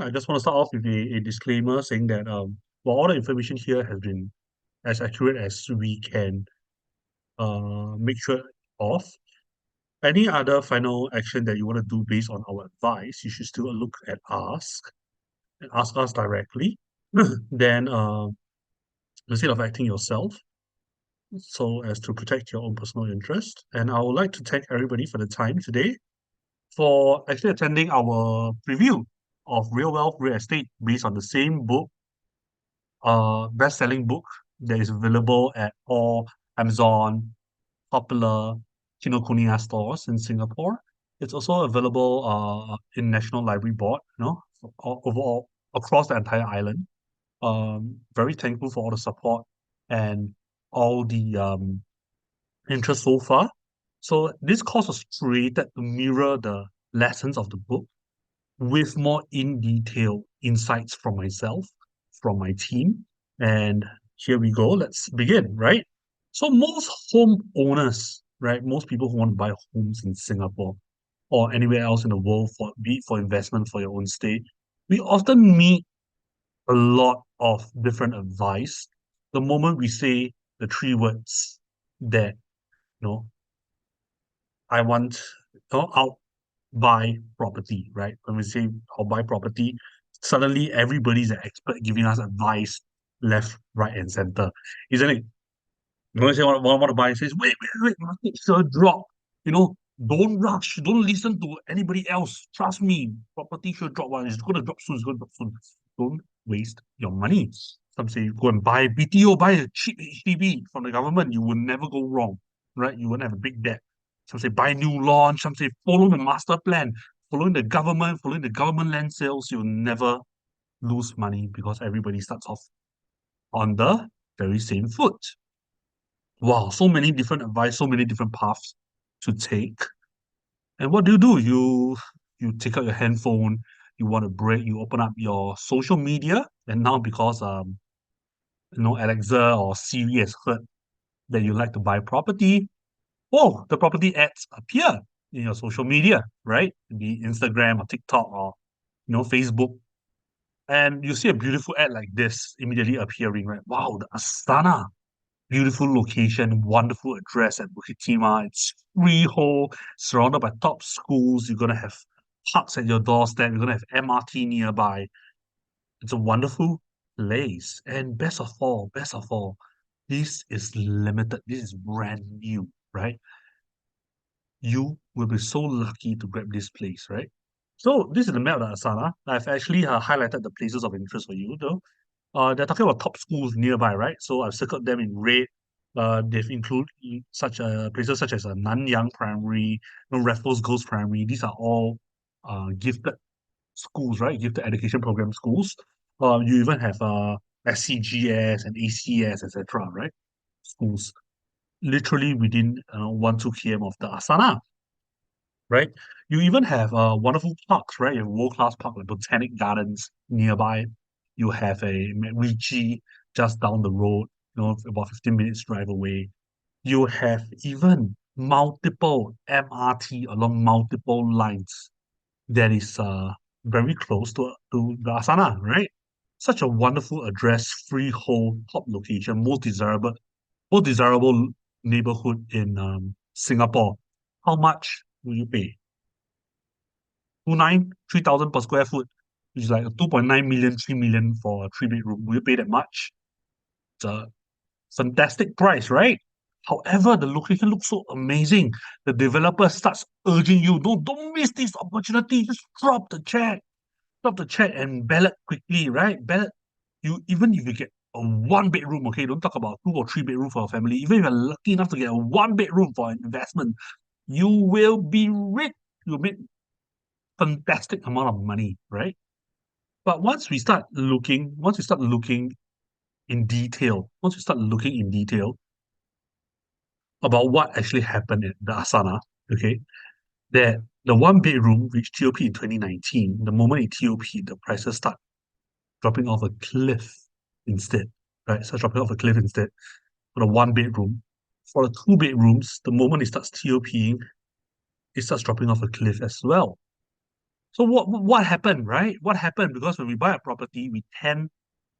I just want to start off with a disclaimer saying that while all the information here has been as accurate as we can make sure of, any other final action that you want to do based on our advice, you should still look at ask and ask us directly. Then instead of acting yourself, so as to protect your own personal interest. And I would like to thank everybody for the time today for actually attending our preview of Real Wealth Real Estate based on the same book, best-selling book that is available at all Amazon, popular Kinokuniya stores in Singapore. It's also available in National Library Board, overall across the entire island. Very thankful for all the support and all the interest so far. So this course was created to mirror the lessons of the book with more in detail insights from myself, from my team. And here we go. Let's begin, right? So most homeowners, right? Most people who want to buy homes in Singapore or anywhere else in the world for be it for investment for your own stay, we often meet a lot of different advice the moment we say the three words that, you know, I want, I'll buy property, right? When we say I'll buy property, suddenly everybody's an expert giving us advice left, right, and center, isn't it? When we say want to buy, it says, wait, market sure drop. You know, don't rush, don't listen to anybody else. Trust me, property should drop. It's going to drop soon, it's going to drop soon. Don't waste your money. Some say go and buy BTO, buy a cheap HDB from the government. You will never go wrong, right? You won't have a big debt. Some say buy new launch. Some say follow the master plan, following the government land sales. You'll never lose money because everybody starts off on the very same foot. Wow, so many different advice, so many different paths to take. And what do? You take out your handphone, you want to break, you open up your social media, and now because Alexa or Siri has heard that you like to buy property, oh, the property ads appear in your social media, right? Be Instagram or TikTok or Facebook. And you see a beautiful ad like this immediately appearing, right? Wow, the Astana. Beautiful location, wonderful address at Bukit Timah. It's freehold, surrounded by top schools. You're gonna have parks at your doorstep. You're gonna have MRT nearby. It's a wonderful place. And best of all, this is limited. This is brand new, right? You will be so lucky to grab this place, right? So this is the map of the Asana. I've actually highlighted the places of interest for you, though. They're talking about top schools nearby, right? So I've circled them in red. They've included such places such as Nanyang Primary, Raffles Girls Primary. These are all gifted schools, right? Gifted education program schools. You even have SCGS and ACS, etc., right? Schools literally within 1-2 km of the Asana, right? You even have wonderful parks, right? You have world-class park like Botanic Gardens nearby. You have a MacRitchie just down the road, about 15 minutes drive away. You have even multiple MRT along multiple lines that is very close to the Asana, right? Such a wonderful address, freehold, top location, most desirable neighborhood in Singapore. How much will you pay? 3,000 per square foot, which is like a 2.9 million, 3 million for a three-bedroom. Will you pay that much? It's a fantastic price, right? However, the location looks so amazing. The developer starts urging you, don't miss this opportunity. Just drop the check and ballot quickly, right? Ballot. Even if you get a one bedroom, okay, don't talk about 2 or 3 bedroom for a family. Even if you're lucky enough to get a one bedroom for an investment, you will be rich. You'll make fantastic amount of money, right? But once we start looking in detail about what actually happened at the Asana, okay, that the one bedroom reached TOP in 2019. The moment it TOP, the prices start dropping off a cliff instead, right? Start dropping off a cliff instead for the one bedroom. For the two bedrooms, the moment it starts TOPing, it starts dropping off a cliff as well. So what happened, right? What happened? Because when we buy a property, we tend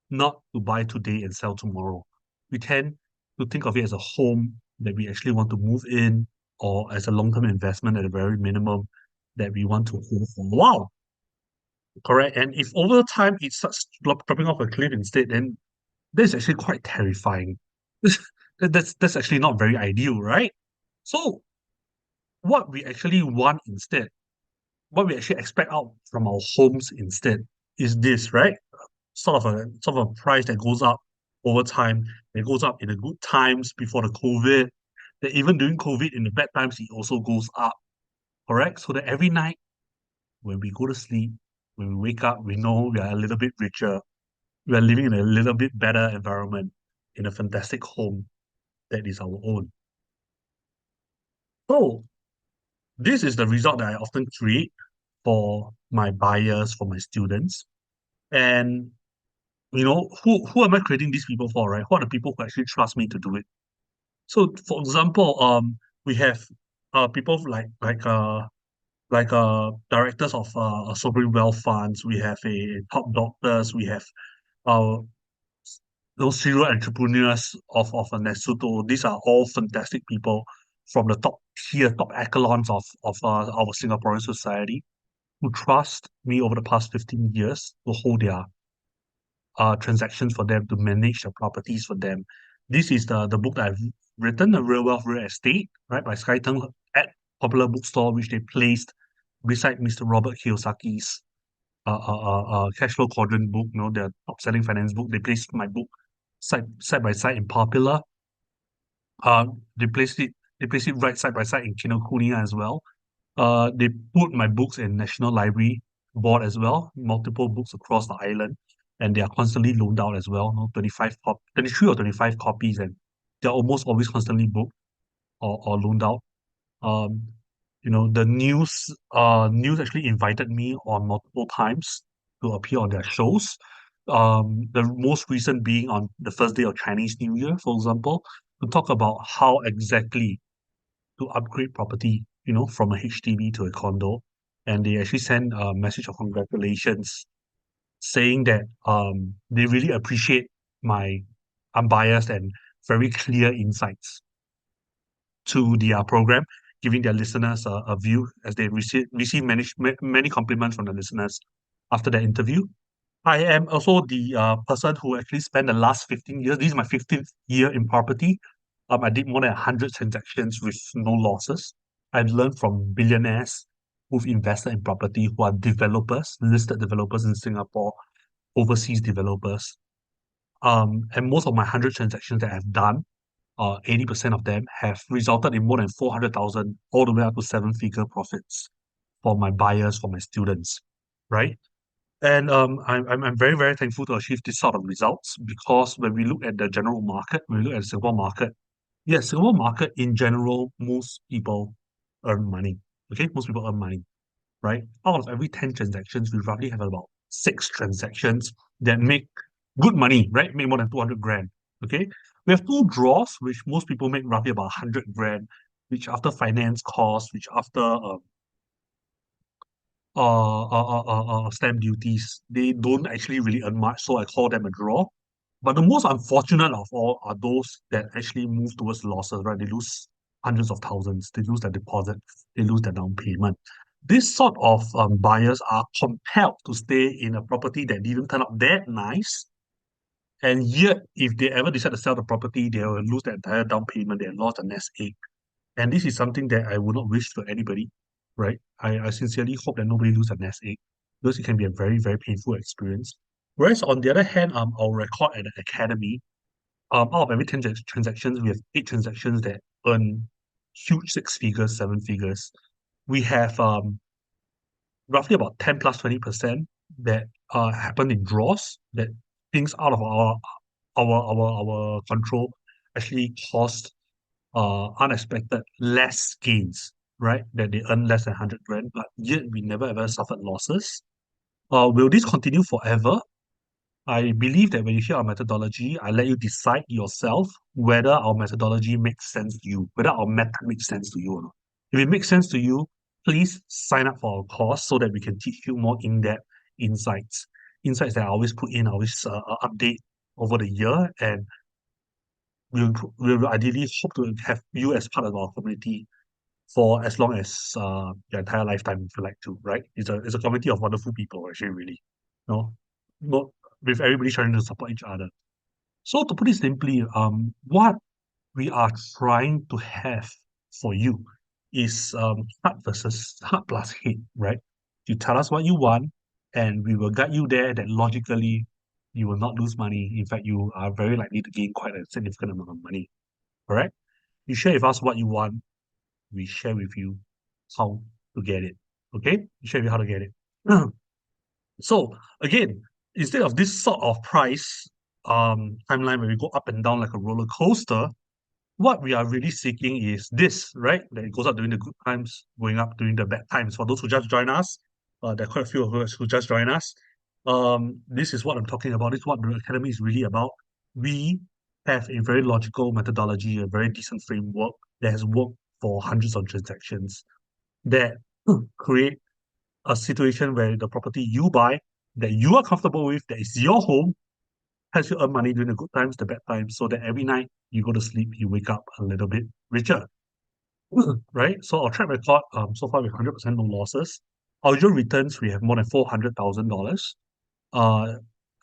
not to buy today and sell tomorrow. We tend to think of it as a home that we actually want to move in, or as a long-term investment at a very minimum that we want to hold for a while. Correct. And if over time it starts dropping off a cliff instead, then that's actually quite terrifying. That's actually not very ideal, right? So what we actually want instead, what we actually expect out from our homes instead is this, right? Sort of a price that goes up over time. It goes up in the good times before the COVID. That even during COVID in the bad times, it also goes up. Correct? So that every night when we go to sleep, when we wake up, we know we are a little bit richer. We are living in a little bit better environment in a fantastic home that is our own. So this is the result that I often create for my buyers, for my students. And who am I creating these people for, right? Who are the people who actually trust me to do it? So, for example, we have people like directors of sovereign wealth funds. We have a top doctors. We have uh those serial entrepreneurs of Nessuto. These are all fantastic people from the top tier, top echelons of our Singaporean society who trust me over the past 15 years to hold their transactions for them, to manage the properties for them. This is the book that I've written, The Real Wealth Real Estate, right, by Sky Teng at Popular Bookstore, which they placed beside Mr. Robert Kiyosaki's cash flow quadrant book, their top selling finance book. They placed my book side by side in Popular. Uh, they placed it they placed it right side by side in Kinokuniya as well. They put my books in National Library board as well, multiple books across the island, and they are constantly loaned out as well. 23 or 25 copies, and they're almost always constantly booked or loaned out. Um, the news actually invited me on multiple times to appear on their shows. The most recent being on the first day of Chinese New Year, for example, to talk about how exactly to upgrade property, from a HDB to a condo. And they actually sent a message of congratulations saying that they really appreciate my unbiased and very clear insights to their program, giving their listeners a view as they receive many compliments from the listeners after that interview. I am also the person who actually spent the last 15 years. This is my 15th year in property. I did more than 100 transactions with no losses. I've learned from billionaires who've invested in property, who are developers, listed developers in Singapore, overseas developers. And most of my 100 transactions that I've done, 80% of them have resulted in more than 400,000, all the way up to seven-figure profits for my buyers, for my students, right? And I'm very, very thankful to achieve this sort of results because when we look at the general market, when we look at the Singapore market, yes, Singapore market in general, most people earn money. Okay, most people earn money, right? Out of every 10 transactions, we roughly have about six transactions that make good money, right? Make more than 200 grand. Okay, we have two draws, which most people make roughly about 100 grand, which after finance costs, which after stamp duties, they don't actually really earn much, so I call them a draw. But the most unfortunate of all are those that actually move towards losses, right? They lose hundreds of thousands, they lose their deposit, they lose their down payment. This sort of buyers are compelled to stay in a property that didn't turn out that nice. And yet, if they ever decide to sell the property, they will lose the entire down payment, they have lost the nest egg. And this is something that I would not wish for anybody, right? I sincerely hope that nobody loses a nest egg because it can be a very, very painful experience. Whereas on the other hand, our record at the academy, out of every 10 transactions, we have 8 transactions that earn huge six figures, seven figures. We have roughly about 10 plus 20% that happen in draws, that things out of our control actually cost unexpected less gains, right? That they earn less than 100 grand, but yet we never ever suffered losses. Will this continue forever? I believe that when you hear our methodology, I let you decide yourself whether our methodology makes sense to you, whether our method makes sense to you or not. If it makes sense to you, please sign up for our course so that we can teach you more in-depth insights. Insights that I always put in, I always update over the year, and we'll ideally hope to have you as part of our community for as long as your entire lifetime if you like to, right? It's a community of wonderful people, actually, really. No, not with everybody trying to support each other. So to put it simply, what we are trying to have for you is heart versus heart plus head, right? You tell us what you want, and we will guide you there. That logically, you will not lose money. In fact, you are very likely to gain quite a significant amount of money. Correct? You share with us what you want. We share with you how to get it. Okay? We share with you how to get it. So again, instead of this sort of price timeline where we go up and down like a roller coaster, what we are really seeking is this, right? That it goes up during the good times, going up during the bad times. For those who just join us, there are quite a few of us who just join us. This is what I'm talking about. This is what the academy is really about. We have a very logical methodology, a very decent framework that has worked for hundreds of transactions that create a situation where the property you buy that you are comfortable with, that is your home, helps you earn money during the good times, the bad times, so that every night you go to sleep, you wake up a little bit richer. Right? So our track record, so far with 100% no losses. Our usual returns, we have more than $400,000. Uh,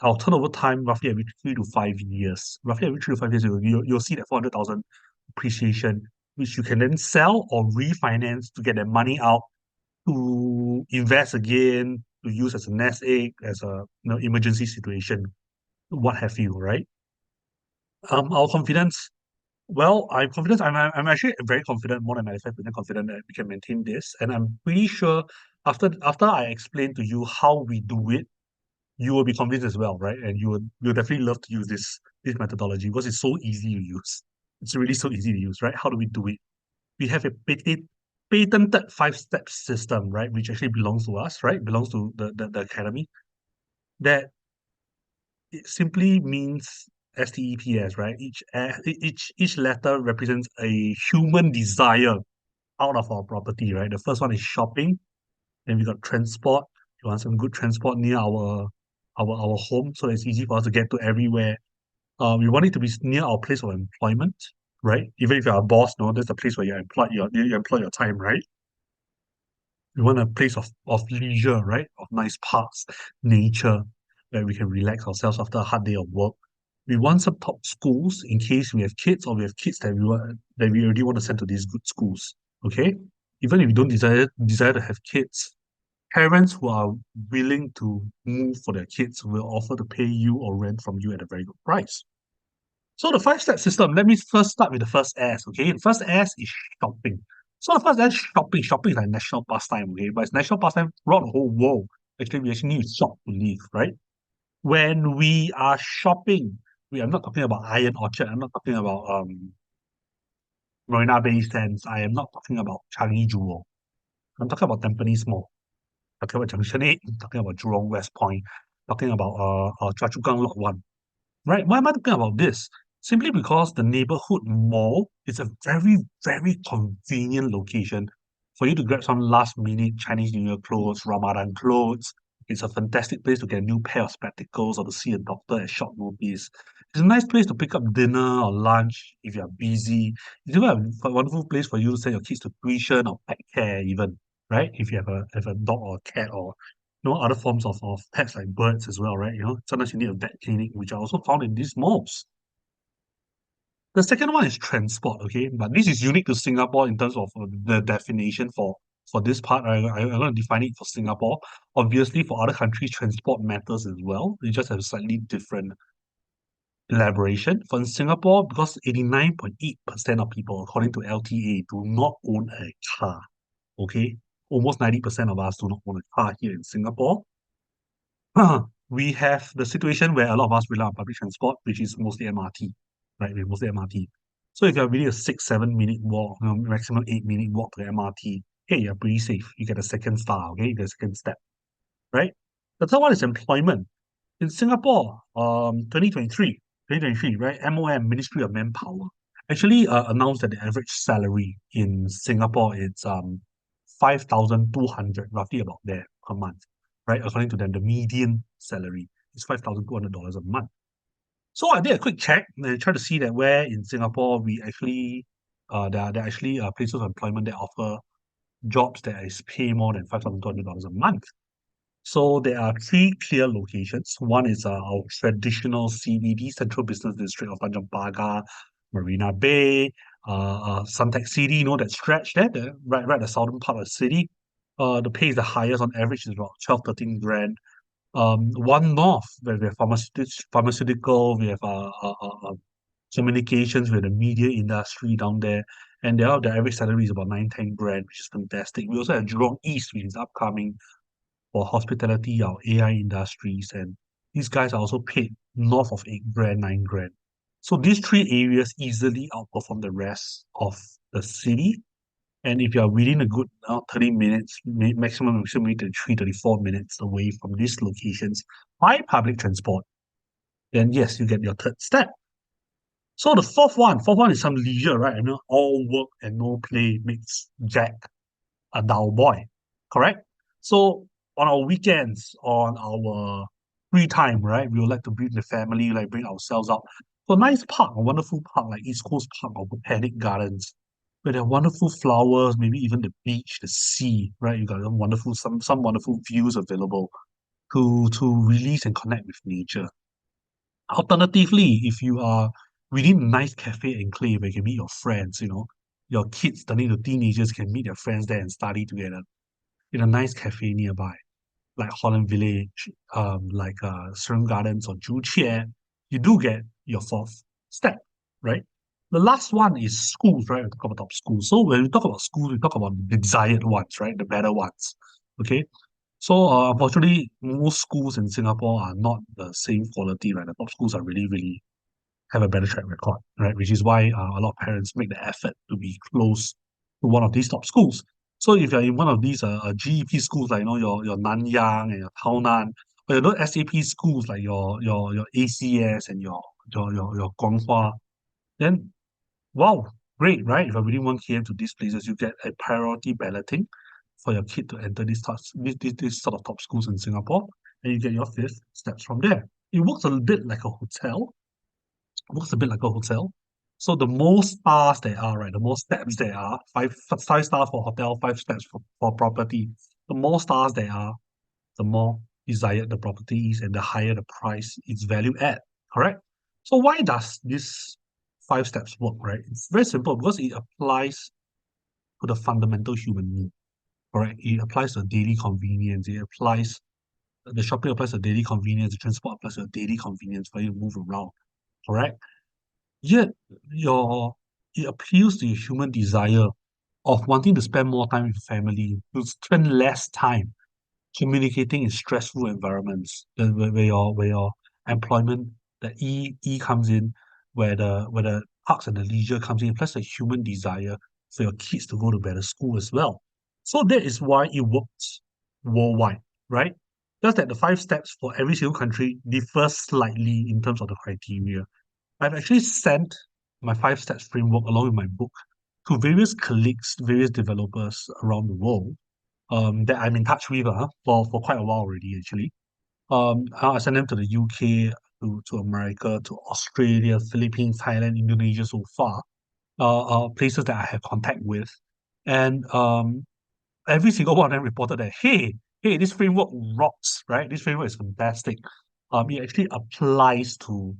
our turnover time roughly every 3 to 5 years. Roughly every 3 to 5 years, you'll see that 400,000 appreciation, which you can then sell or refinance to get that money out to invest again, to use as a nest egg, as a emergency situation, what have you, right? Our confidence. Well, I'm confident. I'm actually very confident, more than 95% confident that we can maintain this. And I'm pretty sure after I explain to you how we do it, you will be convinced as well, right? And you'll definitely love to use this methodology because it's so easy to use. It's really so easy to use, right? How do we do it? We have a patented five-step system, right? Which actually belongs to us, right? Belongs to the academy. That it simply means S.T.E.P.S, right? Each letter represents a human desire out of our property, right? The first one is shopping, then we got transport. You want some good transport near our home, so it's easy for us to get to everywhere. We want it to be near our place of employment, right? Even if you're a boss, no, that's the place where you employ your time, right? We want a place of leisure, right? Of nice parks, nature, where we can relax ourselves after a hard day of work. We want some top schools in case we have kids or we have kids that we already want to send to these good schools. Okay? Even if you don't desire to have kids, parents who are willing to move for their kids will offer to pay you or rent from you at a very good price. So the five-step system, let me first start with the first S, okay? The first S is shopping. So the first S, shopping. Shopping is like national pastime, okay? But it's national pastime throughout the whole world. Actually, we actually need to shop to live, right? When we are shopping, I'm not talking about Iron Orchard. I'm not talking about Marina Bay Sands. I am not talking about Changi Jewel. I'm talking about Tampines Mall. Talking about Junction 8. I'm talking about Jurong West Point. Talking about Choa Chu Kang Lot 1. Right? Why am I talking about this? Simply because the neighborhood mall is a very, very convenient location for you to grab some last minute Chinese New Year clothes, Ramadan clothes. It's a fantastic place to get a new pair of spectacles or to see a doctor at short notice. It's a nice place to pick up dinner or lunch if you're busy. It's even a wonderful place for you to send your kids to tuition or pet care even, right? If you have a dog or a cat or other forms of pets like birds as well, right? Sometimes you need a vet clinic, which are also found in these malls. The second one is transport, okay? But this is unique to Singapore in terms of the definition for this part. I'm going to define it for Singapore. Obviously, for other countries, transport matters as well. They just have a slightly different elaboration. For in Singapore, because 89.8% of people, according to LTA, do not own a car, okay? Almost 90% of us do not own a car here in Singapore. We have the situation where a lot of us rely on public transport, which is mostly MRT, right? We're mostly MRT. So if you're really a 6, 7 minute walk, maximum 8 minute walk to the MRT, hey, you're pretty safe. You get a second star, okay? You get a second step, right? The third one is employment. In Singapore, 2023, right? MOM, Ministry of Manpower, actually announced that the average salary in Singapore is 5,200, roughly about there per month, right? According to them, the median salary is $5,200 a month. So I did a quick check and I tried to see that where in Singapore we actually there are actually places of employment that offer jobs that is pay more than $5,200 a month. So there are three clear locations. One is our traditional CBD, Central Business District of Tanjong Pagar, Marina Bay, Suntec City, that stretch there, right at the southern part of the city. The pay is the highest on average is about 12, 13 grand. One north, where we have pharmaceutical, we have communications, we have the media industry down there, and the average salary is about 9, 10 grand, which is fantastic. We also have Jurong East, which is upcoming for hospitality, our AI industries, and these guys are also paid north of 8 grand, 9 grand. So these three areas easily outperform the rest of the city. And if you are within a good 30 minutes, maximum 34 minutes away from these locations by public transport, then yes, you get your third step. So the fourth one is some leisure, right? All work and no play makes Jack a dull boy, correct? So on our weekends, on our free time, right, we would like to bring the family, like bring ourselves out to a nice park, a wonderful park like East Coast Park or Botanic Gardens, where there are wonderful flowers, maybe even the beach, the sea, right? You got some wonderful views available to release and connect with nature. Alternatively, if you are within a nice cafe enclave where you can meet your friends, your kids turning to teenagers can meet their friends there and study together in a nice cafe nearby, like Holland Village, like Serangoon Gardens or Zhuqian, you do get your fourth step, right? The last one is schools, right? We talk about top schools. So when we talk about schools, we talk about the desired ones, right? The better ones. Okay. So unfortunately, most schools in Singapore are not the same quality, right? The top schools are really, really have a better track record, right? Which is why a lot of parents make the effort to be close to one of these top schools. So if you're in one of these GEP schools, like your Nanyang and your Tao Nan, or your S.T.E.P. schools like your ACS and your Guanghua, then wow, great, right? If you're within 1 km to these places, you get a priority balloting for your kid to enter these sort of top schools in Singapore, and you get your fifth steps from there. It works a bit like a hotel, looks a bit like a hotel. So the more stars there are, right, the more steps there are, five stars for hotel, 5 steps for property. The more stars there are, the more desired the property is and the higher the price its value at, correct? So why does this 5 steps work, right? It's very simple because it applies to the fundamental human need, correct? It applies to daily convenience. The shopping applies to daily convenience, the transport applies to daily convenience for you to move around, correct? Yet your it appeals to your human desire of wanting to spend more time with family, to spend less time communicating in stressful environments, where your employment, the E comes in, where the parks and the leisure comes in, plus the human desire for your kids to go to better school as well. So that is why it works worldwide, right? Just that the 5 steps for every single country differ slightly in terms of the criteria. I've actually sent my 5 steps framework along with my book to various colleagues, various developers around the world that I'm in touch with for quite a while already, actually. I sent them to the UK, to America, to Australia, Philippines, Thailand, Indonesia so far, places that I have contact with. And every single one of them reported that, hey, this framework rocks, right? This framework is fantastic. It actually applies to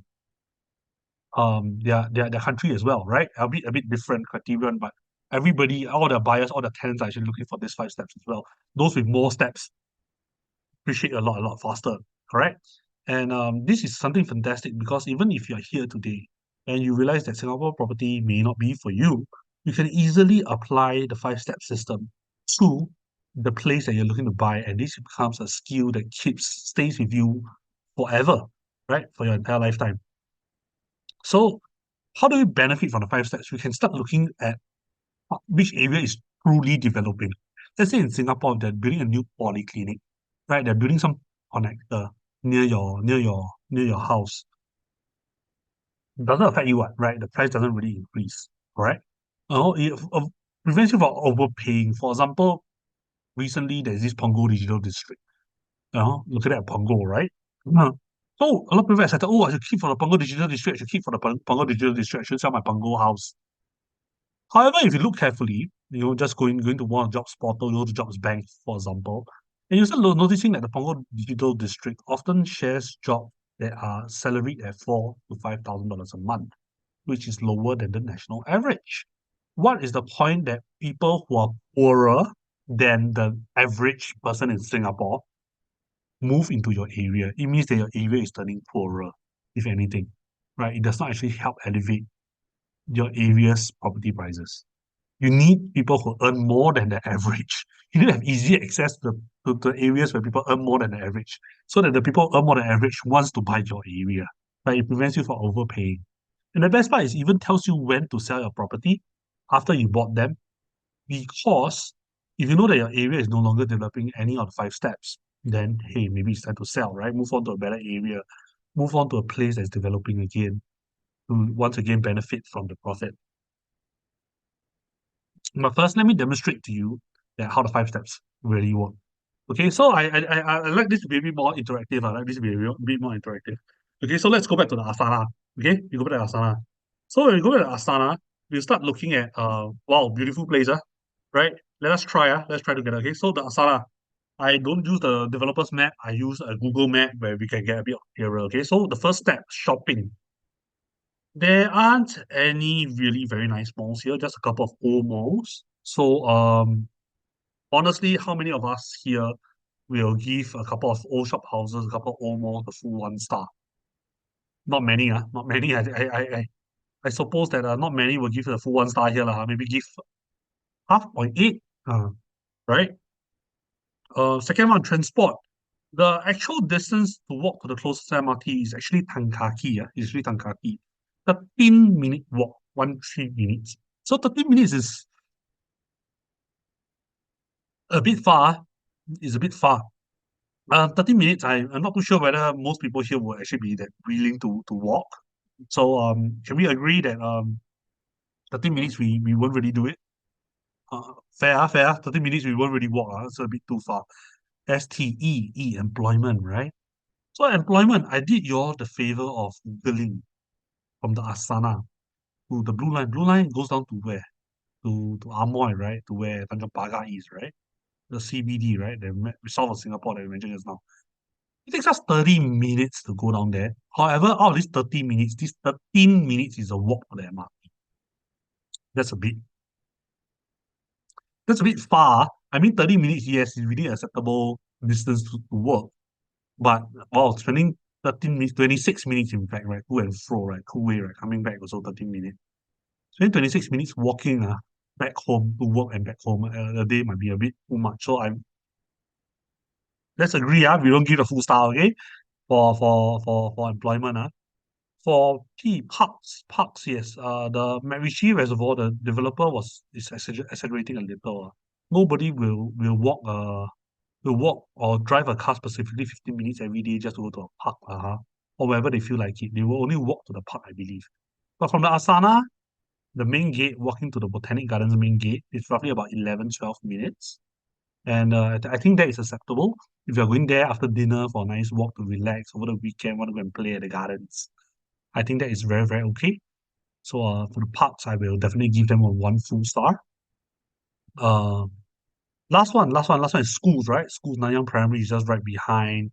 their country as well, right? A bit different criterion, but everybody, all the buyers, all the tenants are actually looking for these 5 steps as well. Those with more steps appreciate a lot faster, correct? And this is something fantastic because even if you're here today and you realize that Singapore property may not be for you, you can easily apply the 5 step system to the place that you're looking to buy, and this becomes a skill that stays with you forever, right? For your entire lifetime. So how do we benefit from the 5 steps? We can start looking at which area is truly developing. Let's say in Singapore, they're building a new polyclinic, right? They're building some connector near your house. It doesn't affect you, what, right? The price doesn't really increase, correct? It prevents you from overpaying. For example, recently there's this Punggol Digital District. Looking at Punggol, right? Uh, So a lot of people are said, oh, I should keep for the Punggol Digital District, I should keep for the Punggol Digital District, I should sell my Punggol house. However, if you look carefully, just going to one of the jobs portal, go to jobs bank, for example, and you start noticing that the Punggol Digital District often shares jobs that are salaried at $4,000 to $5,000 a month, which is lower than the national average. What is the point that people who are poorer than the average person in Singapore move into your area? It means that your area is turning poorer, if anything, right? It does not actually help elevate your area's property prices. You need people who earn more than the average. You need to have easy access to areas where people earn more than the average, so that the people who earn more than average wants to buy your area. Right? It prevents you from overpaying. And the best part is it even tells you when to sell your property after you bought them, because if you know that your area is no longer developing any of the 5 steps, then hey, maybe it's time to sell, right? Move on to a better area, move on to a place that's developing again, to once again benefit from the profit. But first, let me demonstrate to you that how the 5 steps really work. Okay, so I like this to be a bit more interactive. I like this to be a bit more interactive. Okay, so let's go back to the asana. Okay, you go back to the asana. So when we go back to the asana, we start looking at wow, beautiful place, right? Let's try together. Okay, so the asana, I don't use the developer's map. I use a Google map where we can get a bit clearer. Okay, so the first step, shopping. There aren't any really very nice malls here, just a couple of old malls. So honestly, how many of us here will give a couple of old shop houses, a couple of old malls the full 1 star? Not many, not many. I suppose that not many will give the full 1 star here, maybe give 0.8, right? Second one, transport. The actual distance to walk to the closest MRT is actually Tankaki. It's actually Tankaki. 13-minute walk, 13 minutes. So 13 minutes is a bit far. Is a bit far. 30 minutes, I'm not too sure whether most people here will actually be that willing to walk. So can we agree that 30 minutes we won't really do it? Fair. 30 minutes we won't really walk. It's a bit too far. S.T.E.P.S employment, right? So employment, I did you all the favor of Googling from the Asana to the blue line. Blue line goes down to where? To Amoy, right? To where Tanjong Pagar is, right? The CBD, right? The south of Singapore that we mentioned just now. It takes us 30 minutes to go down there. However, out of these 30 minutes, this 13 minutes is a walk to the MRT. That's a bit that's a bit far. I mean, 30 minutes, yes, is really acceptable distance to work. But wow, spending 13 minutes, 26 minutes in fact, right? To and fro, right? Cool way, right? Coming back also 13 minutes. Spending 26 minutes walking back home to work and back home a day might be a bit too much. So let's agree, we don't give a full star, okay? For employment. For parks, yes. The MacRitchie Reservoir, the developer is exaggerating a little. Nobody will walk or drive a car specifically 15 minutes every day just to go to a park, or wherever they feel like it. They will only walk to the park, I believe. But from the Asana, the main gate, walking to the Botanic Gardens main gate, is roughly about 11, 12 minutes. And I think that is acceptable. If you're going there after dinner for a nice walk to relax over the weekend, want to go and play at the gardens, I think that is very, very okay. So for the parks, I will definitely give them a 1 full star. Uh, last one is schools, right? Schools, Nanyang Primary is just right behind.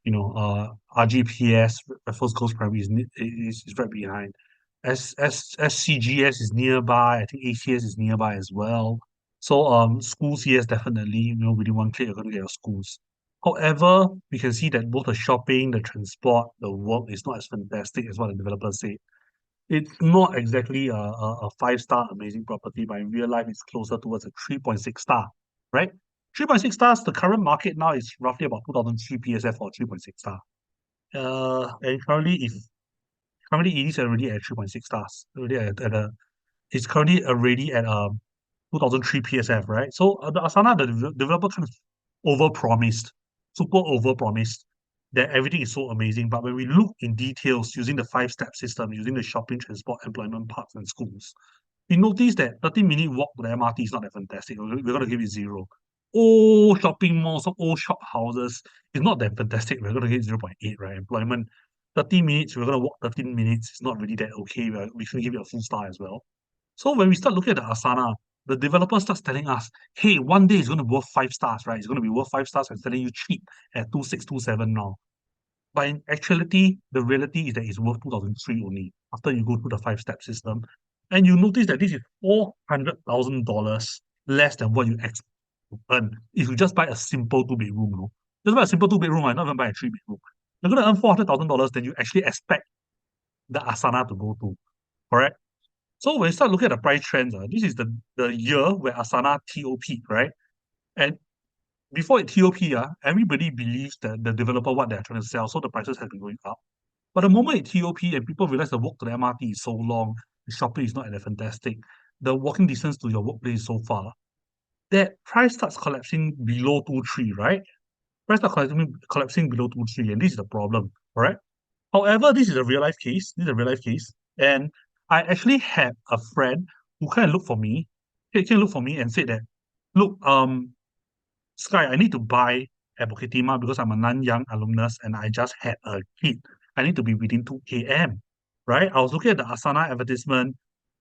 RGPS, Raffles Girls Primary is right behind. SCGS is nearby. I think ACS is nearby as well. So schools, yes, definitely. Within 1 click, you're going to get your schools. However, we can see that both the shopping, the transport, the work is not as fantastic as what the developers say. It's not exactly a 5 star amazing property, but in real life, it's closer towards a 3.6 star, right? 3.6 stars, the current market now is roughly about 2003 PSF for 3.6 star. And currently it is already at 3.6 stars. It's currently already at 2003 PSF, right? So the Asana, the developer kind of overpromised, super overpromised that everything is so amazing. But when we look in details using the 5 step system, using the shopping, transport, employment, parks, and schools, we notice that 30-minute walk to the MRT is not that fantastic. We're going to give it 0. old shopping malls, some old shop houses. It's not that fantastic. We're going to get 0.8, right? Employment, 30 minutes, we're going to walk 13 minutes. It's not really that okay. We should give it a full star as well. So when we start looking at the Asana, the developer starts telling us, hey, one day it's going to be worth 5 stars, right? It's going to be worth 5 stars and selling you cheap at 2627 now. But in actuality, the reality is that it's worth 2003 only after you go through the 5 step system. And you notice that this is $400,000 less than what you expect to earn if you just buy a simple two-bedroom. No? Just buy a simple two-bedroom, right? Not even buy a three-bedroom. You're going to earn $400,000, then you actually expect the Asana to go to, correct? So when you start looking at the price trends, this is the year where Asana TOP, right? And before it TOP, everybody believes that the developer what they're trying to sell, so the prices have been going up. But the moment it TOP and people realize the walk to the MRT is so long, the shopping is not that fantastic, the walking distance to your workplace is so far, that price starts collapsing below 2.3, right? Price starts collapsing below 2.3, and this is the problem, right? However, this is a real life case. This is a real life case. And I actually had a friend who kind of looked for me, he came look for me and said that, look, Sky, I need to buy at Bukit Timah because I'm a Nanyang alumnus and I just had a kid. I need to be within 2 a.m. Right? I was looking at the Asana advertisement,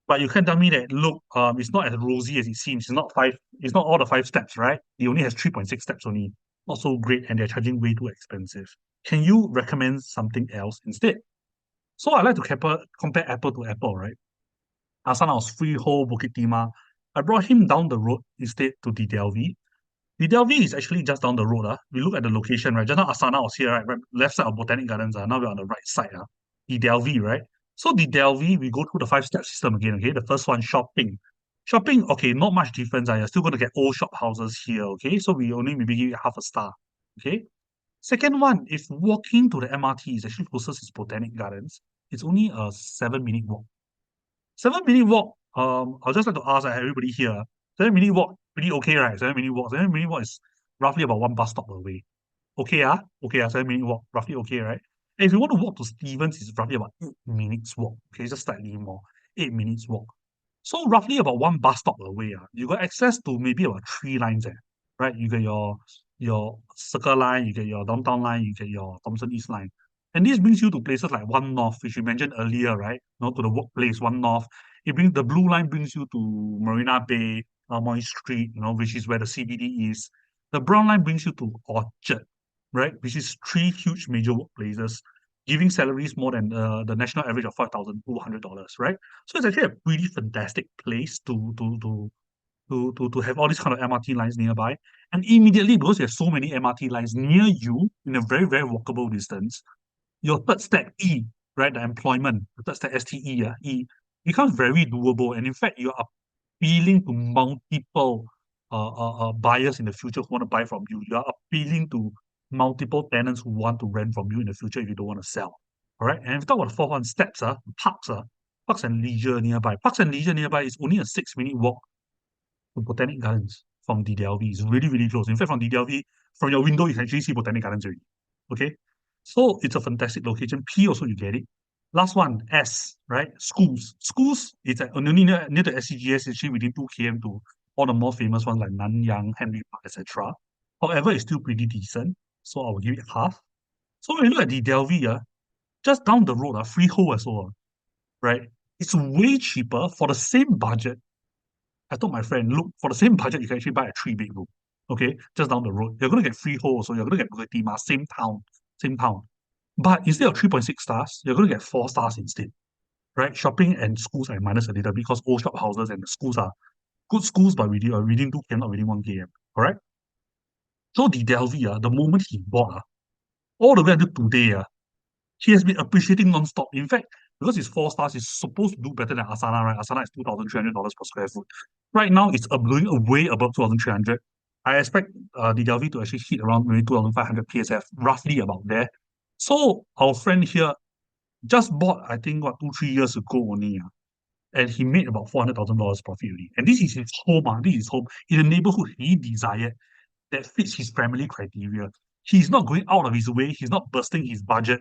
but you can't tell me that look, it's not as rosy as it seems. It's not all the 5 steps, right? It only has 3.6 steps only. Not so great, and they're charging way too expensive. Can you recommend something else instead? So I like to compare apple to apple, right? Asana was freehold Bukit Timah. I brought him down the road instead to the Delvi. The Delvi is actually just down the road. We look at the location, right? Just now Asana was here, right? Left side of Botanic Gardens. Now we're on the right side. The Delvi, right? So the Delvi, we go through the 5 step system again. Okay, the first one, shopping. Shopping, okay, not much difference. You're still going to get old shop houses here. Okay, so we only maybe give it half a star. Okay. Second one, if walking to the MRT is actually closest is Botanic Gardens, it's only a 7 minute walk. 7 minute walk. I'll just like to ask everybody here. 7 minute walk, pretty okay, right? 7 minute walk. 7 minute walk is roughly about one bus stop away. Okay, 7 minute walk, roughly okay, right? And if you want to walk to Stevens, it's roughly about 8 minutes walk. Okay, just slightly more. 8 minutes walk. So roughly about one bus stop away. You got access to maybe about 3 lines right? You get your Circle Line, you get your Downtown Line, you get your Thomson East Line. And this brings you to places like One North, which you mentioned earlier, right? To the workplace, One North. The blue line brings you to Marina Bay, Amoy Street, which is where the CBD is. The brown line brings you to Orchard, right? Which is 3 huge major workplaces, giving salaries more than the national average of $5,200, right? So it's actually a pretty fantastic place to have all these kind of MRT lines nearby. And immediately, because you have so many MRT lines near you in a very, very walkable distance, your third step, E, right, the employment, the third step, S.T.E.P.S, E, becomes very doable. And in fact, you're appealing to multiple buyers in the future who want to buy from you. You are appealing to multiple tenants who want to rent from you in the future if you don't want to sell. All right. And if you talk about the fourth one, steps, parks and leisure nearby. Parks and leisure nearby is only a 6 minute walk to Botanic Gardens from DDLV. It's really, really close. In fact, from DDLV, from your window, you can actually see Botanic Gardens already. Okay. So it's a fantastic location. P also, you get it. Last one, S, right? Schools. Schools, it's only near the SCGS, actually within 2 km to all the more famous ones like Nanyang, Henry Park, etc. However, it's still pretty decent. So I will give it half. So when you look at the Delvi, just down the road, freehold as well, right? It's way cheaper for the same budget. I told my friend, look, for the same budget, you can actually buy a 3 bedroom. Okay, just down the road. You're gonna get freehold, so you're gonna get Bukit Timah, same town, same town. But instead of 3.6 stars, you're gonna get 4 stars instead. Right? Shopping and schools are minus a little because old shop houses and the schools are good schools, but within 2 km, not within 1 km. Correct? So the Delvi, the moment he bought, all the way until today, he has been appreciating non-stop. In fact, because it's 4 stars, it's supposed to do better than Asana, right? Asana is $2,300 per square foot. Right now, it's going way above 2,300. I expect the Delvi to actually hit around maybe 2,500 PSF, roughly about there. So our friend here just bought, I think, 2, 3 years ago only. And he made about $400,000 profit already. And this is his home. This is his home in a neighborhood he desired that fits his family criteria. He's not going out of his way. He's not bursting his budget.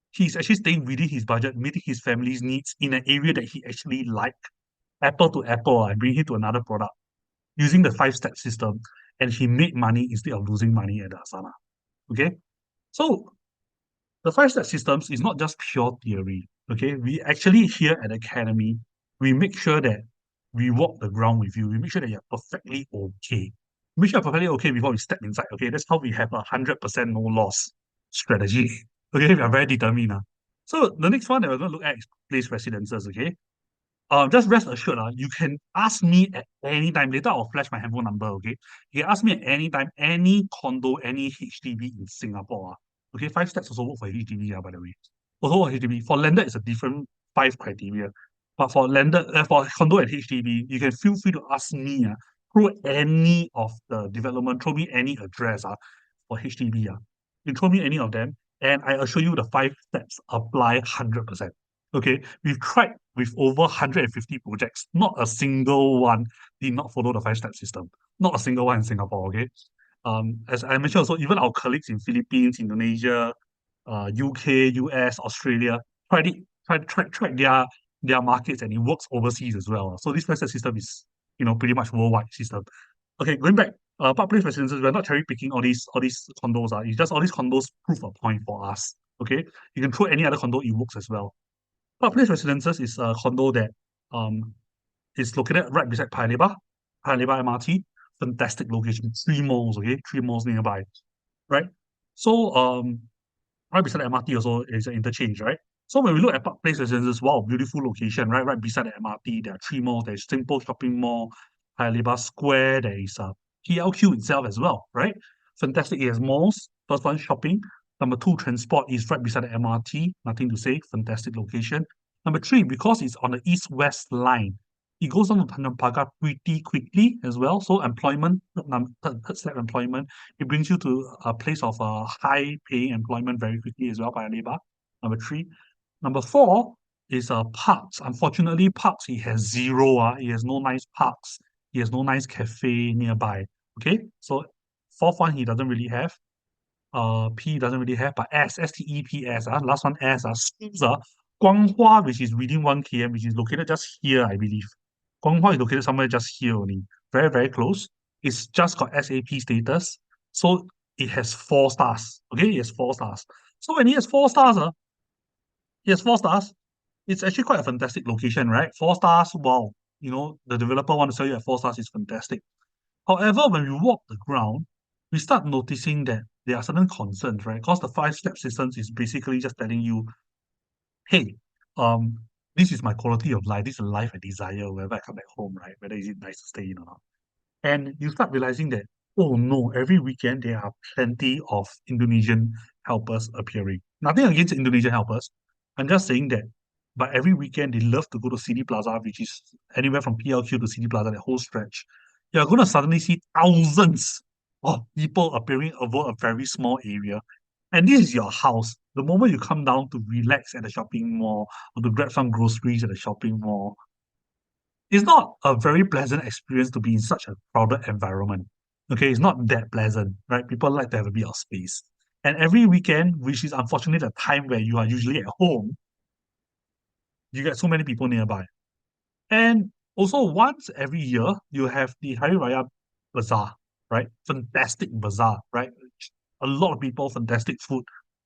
He's actually staying within his budget, meeting his family's needs in an area that he actually liked. Apple to apple, I bring him to another product using the 5 step system. and he made money instead of losing money at the Asana. Okay, so the five-step systems is not just pure theory. Okay, we actually here at Academy, we make sure that we walk the ground with you. We make sure that you're perfectly okay. Make sure you're perfectly okay before we step inside. Okay, that's how we have 100% no loss strategy. Okay, we are very determined. So the next one that we're going to look at is place residences. Okay, just rest assured, you can ask me at any time. Later, I'll flash my handphone number, okay? You can ask me at any time, any condo, any HDB in Singapore. Okay, five steps also work for HDB, by the way. Also for HDB. For landed, it's a different five criteria. But for landed, for condo and HDB, you can feel free to ask me through any of the development, throw me any address for HDB. You throw me any of them, and I assure you the five steps apply 100%. Okay, we've tried with over 150 projects. Not a single one did not follow the five-step system. Not a single one in Singapore, okay? As I mentioned also, even our colleagues in Philippines, Indonesia, UK, US, Australia, tried their markets, and it works overseas as well. So this five-step system is, pretty much worldwide system. Okay, going back, public residences, we're not cherry picking all these condos. It's just all these condos prove a point for us. Okay, you can throw any other condo, it works as well. Park Place Residences is a condo that um is located right beside Paya Lebar MRT. Fantastic location. Three malls, okay? Three malls nearby, right? So right beside the MRT also is an interchange, right? So when we look at Park Place Residences, wow, beautiful location, right? Right beside the MRT, there are three malls. There's Simple Shopping Mall, Paya Lebar Square. There is PLQ itself as well, right? Fantastic. It has malls. First one, shopping. Number two, transport is right beside the MRT. Nothing to say. Fantastic location. Number three, because it's on the east-west line, it goes on to Tanjong Pagar pretty quickly as well. So employment, third step employment, it brings you to a place of high paying employment very quickly as well by Lebar. Number three. Number four is parks. Unfortunately, parks, it has zero. It has no nice parks. It has no nice cafe nearby. Okay. So fourth one he doesn't really have. P doesn't really have, but S.T.E.P.S. Last one S schools Guanghua, which is within 1 km, which is located just here, I believe. Guanghua is located somewhere just here only. Very, very close. It's just got SAP status. So it has 4 stars. Okay, it has 4 stars. So when it has 4 stars, it has 4 stars. It's actually quite a fantastic location, right? 4 stars, wow. The developer want to sell you at 4 stars is fantastic. However, when we walk the ground, we start noticing that there are certain concerns, right? Because the five-step systems is basically just telling you, hey, um, this is my quality of life. This is the life I desire whenever I come back home, right? Whether is it nice to stay in or not. And you start realizing that, oh no, every weekend there are plenty of Indonesian helpers appearing. Nothing against Indonesian helpers. I'm just saying that, but every weekend they love to go to City Plaza, which is anywhere from PLQ to City Plaza, that whole stretch. You're going to suddenly see thousands of people appearing over a very small area. And this is your house. The moment you come down to relax at the shopping mall or to grab some groceries at the shopping mall, it's not a very pleasant experience to be in such a crowded environment. Okay, it's not that pleasant, right? People like to have a bit of space. And every weekend, which is unfortunately the time where you are usually at home, you get so many people nearby. And also, once every year, you have the Hari Raya Bazaar, right? Fantastic bazaar, right? A lot of people, fantastic food.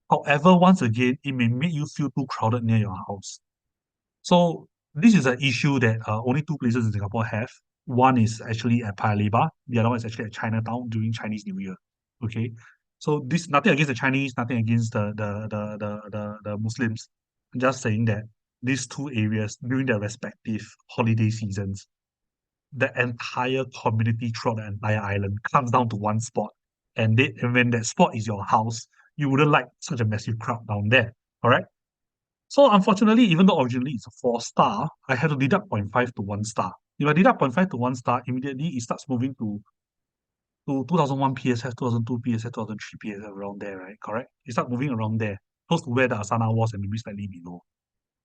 However, once again, it may make you feel too crowded near your house. So this is an issue that only two places in Singapore have. One is actually at Paya Lebar. The other one is actually at Chinatown during Chinese New Year. Okay, so this nothing against the Chinese, nothing against the Muslims. I'm just saying that these two areas during their respective holiday seasons, the entire community throughout the entire island comes down to one spot, and when that spot is your house, you wouldn't like such a massive crowd down there. Correct? So unfortunately, even though originally it's a 4 star, I had to deduct zero point 0.5 to 1 star. If I deduct zero point 0.5 to 1 star, immediately it starts moving to 2001 PSF, 2002 PSF, 2003 PSF, around there, right? Correct? It starts moving around there, close to where the Asana was and maybe slightly below.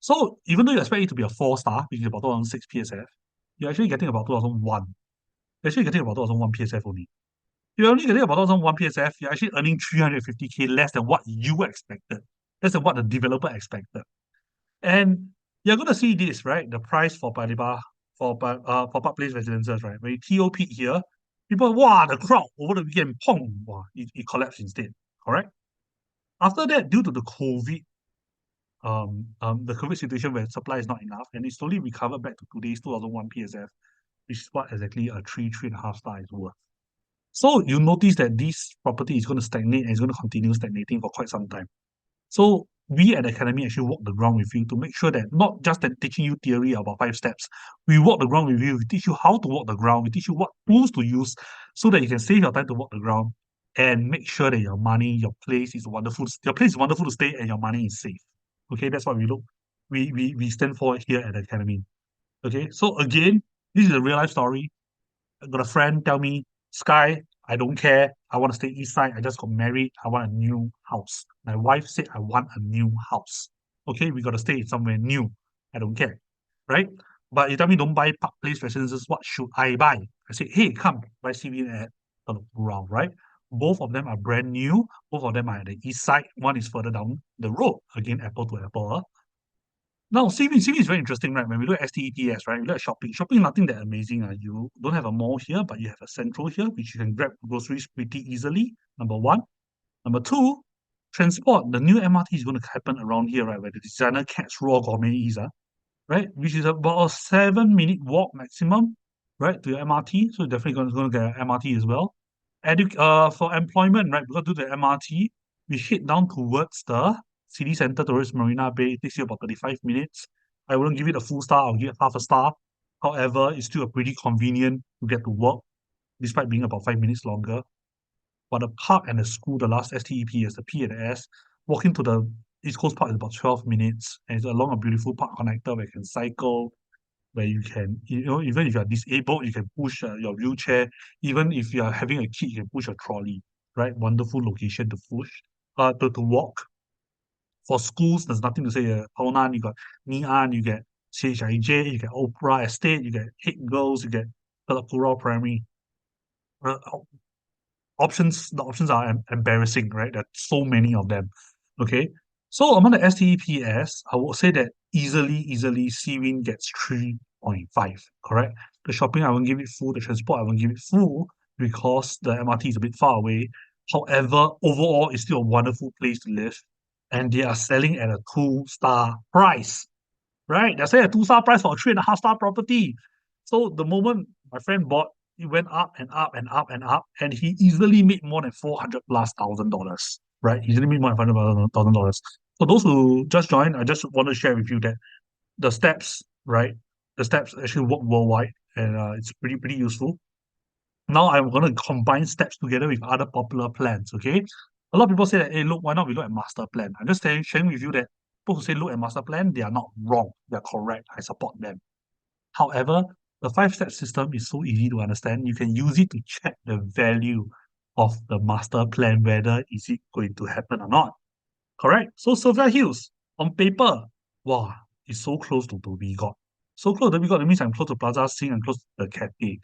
So even though you expect it to be a 4 star, which is about 2006 PSF, you're actually getting about 2001. You're actually getting about 2001 PSF only. You're only getting about 2001 PSF, you're actually earning 350K less than what you expected. Less than what the developer expected. And you're going to see this, right? The price for Paya Lebar, for Park Place Residences, right? When you TOP here, People, wow, the crowd over the weekend, pong, wow, it collapsed instead. Correct. After that, due to the COVID situation where supply is not enough, and it slowly recovered back to today's 2001 PSF, which is what exactly a three and a half star is worth. So you notice that this property is going to stagnate and it's going to continue stagnating for quite some time. So we at the academy actually walk the ground with you to make sure that not just that teaching you theory about 5 steps, we walk the ground with you. We teach you how to walk the ground. We teach you what tools to use so that you can save your time to walk the ground and make sure that your money, your place is wonderful. Your place is wonderful to stay and your money is safe. Okay, that's what we look. We stand for here at the academy. Okay, so again, this is a real life story. I got a friend tell me, Sky, I don't care. I want to stay east side. I just got married. I want a new house. My wife said I want a new house. Okay, we got to stay somewhere new. I don't care. Right? But you tell me don't buy Park Place residences, what should I buy? I said, hey, come, buy CBN at around, right? Both of them are brand new. Both of them are at the east side. One is further down the road. Again, apple to apple. Now, CV is very interesting, right? When we look at S.T.E.P.S, right? We look at shopping. Shopping, nothing that amazing. You don't have a mall here, but you have a central here, which you can grab groceries pretty easily. Number one. Number two, transport. The new MRT is going to happen around here, right? Where the designer Cats Raw Gourmet is, right? Which is about a 7 minute walk maximum, right, to your MRT. So definitely going to get an MRT as well. For employment, right? Because due to the MRT, we head down towards the city center towards Marina Bay. It takes you about 35 minutes. I wouldn't give it a full star, I'll give it half a star. However, it's still a pretty convenient to get to work, despite being about 5 minutes longer. But the park and the school, the last S.T.E.P. is the P and the S, walking to the East Coast Park is about 12 minutes. And it's along a beautiful park connector where you can cycle, where you can, even if you are disabled, you can push your wheelchair. Even if you are having a kid, you can push a trolley, right? Wonderful location to push, to walk. For schools, there's nothing to say. Tao Nan, you got Ngee Ann, you get CHIJ, you get Oprah Estate, you get Hit Girls, you get Telok Kurau Primary. Uh, the options are embarrassing, right? There's so many of them. Okay. So among the S.T.E.P.S, I would say that easily Cwin gets 3.5, correct? The shopping I won't give it full, the transport I won't give it full because the MRT is a bit far away. However, overall it's still a wonderful place to live. And they are selling at a 2 star price, right? They're selling a 2 star price for a 3.5 star property. So the moment my friend bought, it went up and up and up and up, and he easily made more than 400 plus $1,000, right? He easily made more than $500,000. For those who just joined, I just want to share with you that the steps, right? The steps actually work worldwide, and it's pretty useful. Now I'm going to combine steps together with other popular plans, okay? A lot of people say that, hey, look, why not we look at master plan? I'm just sharing with you that people who say look at master plan, they are not wrong. They're correct. I support them. However, the 5 step system is so easy to understand. You can use it to check the value of the master plan, whether is it going to happen or not. Correct? So Sophia Hills, on paper, wow, it's so close to Dhoby Ghaut. So close to Dhoby Ghaut, that means I'm close to Plaza Sing, I'm close to the cafe.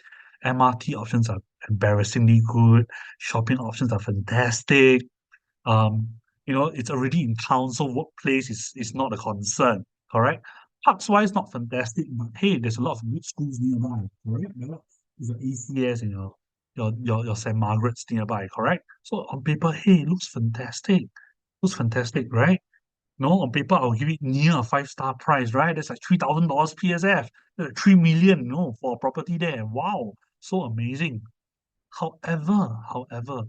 MRT options are embarrassingly good. Shopping options are fantastic. Um, it's already in town, so workplace is not a concern. Correct? Parks wise, not fantastic, but hey, there's a lot of good schools nearby. Correct? There's your ACS and your St. Margaret's nearby. Correct? So on paper, hey, it looks fantastic. Looks fantastic, right? No, on paper, I'll give it near a 5 star price, right? That's like $3,000 PSF. That's like 3 million, for a property there. Wow, so amazing. However,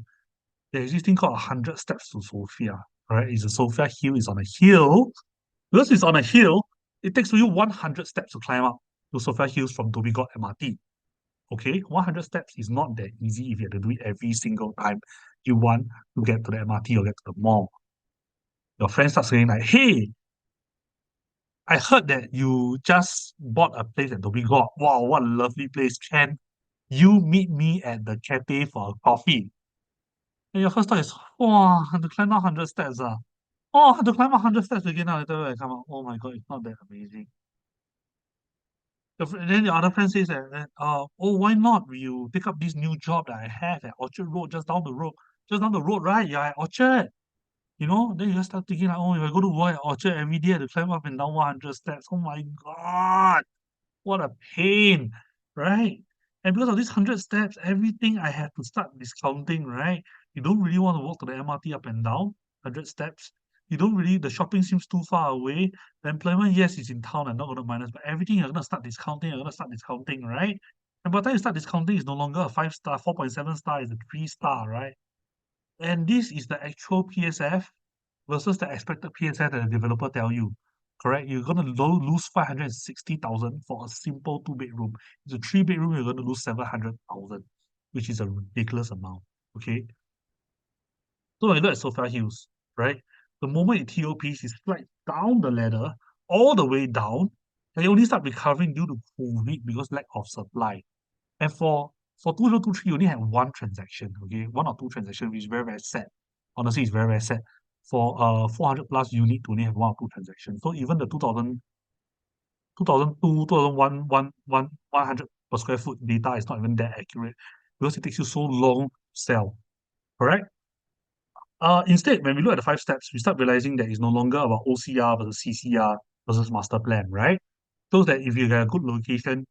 there's this thing called 100 steps to Sophia, right? It's a Sophia hill, is on a hill. Because it's on a hill, it takes you 100 steps to climb up to Sophia Hills from Dhoby Ghaut MRT. Okay, 100 steps is not that easy if you have to do it every single time you want to get to the MRT or get to the mall. Your friends start saying like, hey, I heard that you just bought a place at Dhoby Ghaut. Wow, what a lovely place. Can you meet me at the cafe for a coffee? And your first thought is, wow, I have to climb down 100 steps. Oh, I have to climb 100 steps again later when I come out. Oh my god, it's not that amazing. Then the other friend says that, oh, why not you take up this new job that I have at Orchard Road, just down the road. Just down the road, right? You're at Orchard. Then you just start thinking like, oh, if I go to work at Orchard every day, I have to climb up and down 100 steps. Oh my god, what a pain, right? And because of these 100 steps, everything I have to start discounting, right? You don't really want to walk to the MRT up and down, 100 steps. You don't really, the shopping seems too far away. The employment, yes, it's in town, I'm not going to minus, but everything you're going to start discounting, you're going to start discounting, right? And by the time you start discounting, it's no longer a 5 star, 4.7 star, it's a 3 star, right? And this is the actual PSF versus the expected PSF that the developer tell you. Correct? You're gonna lose 560,000 for a simple 2 bedroom. It's a 3 bedroom, you're gonna lose 700,000, which is a ridiculous amount. Okay. So when you look at Sophia Hills, right? The moment it TOPs is right down the ladder, all the way down, and you only start recovering due to COVID because lack of supply. And for 2023, you only have one transaction, okay? One or two transactions, which is very, very sad. Honestly, it's very, very sad. For 400 plus unit to only have one or two transactions. So even the 2002, 2001, 100 per square foot data is not even that accurate because it takes you so long to sell. Correct? Instead, when we look at the 5 steps, we start realizing that it's no longer about OCR versus CCR versus master plan, right? Shows that if you get a good location,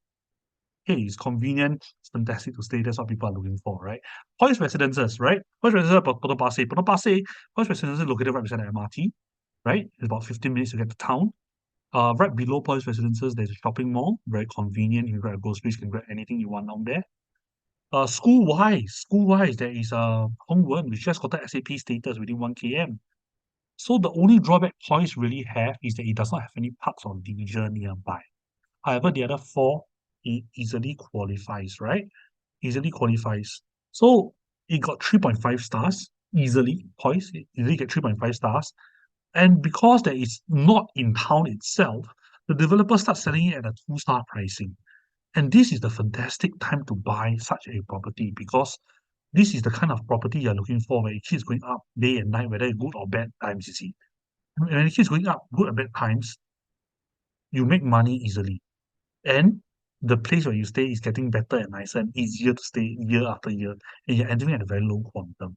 hey, it's convenient, it's fantastic to stay. That's what people are looking for, right? Points residences, right? Points residences are Potong Pasir. Potong Pasir, Points residences is located right beside the MRT, right? It's about 15 minutes to get to town. Right below Points residences, there's a shopping mall, very convenient. You can grab groceries, you can grab anything you want down there. School-wise, there is Hongwen, which just got the S.A.P. status within 1 km. So the only drawback Points really have is that it does not have any parks or leisure nearby. However, the other four, it easily qualifies, right? Easily qualifies. So it got 3.5 stars easily, points. It easily get 3.5 stars. And because that is not in town itself, the developer starts selling it at a 2 star pricing. And this is the fantastic time to buy such a property because this is the kind of property you're looking for where it keeps going up day and night, whether it's good or bad times, you see. When it keeps going up, good or bad times, you make money easily. And the place where you stay is getting better and nicer and easier to stay year after year. And you're entering at a very low quantum,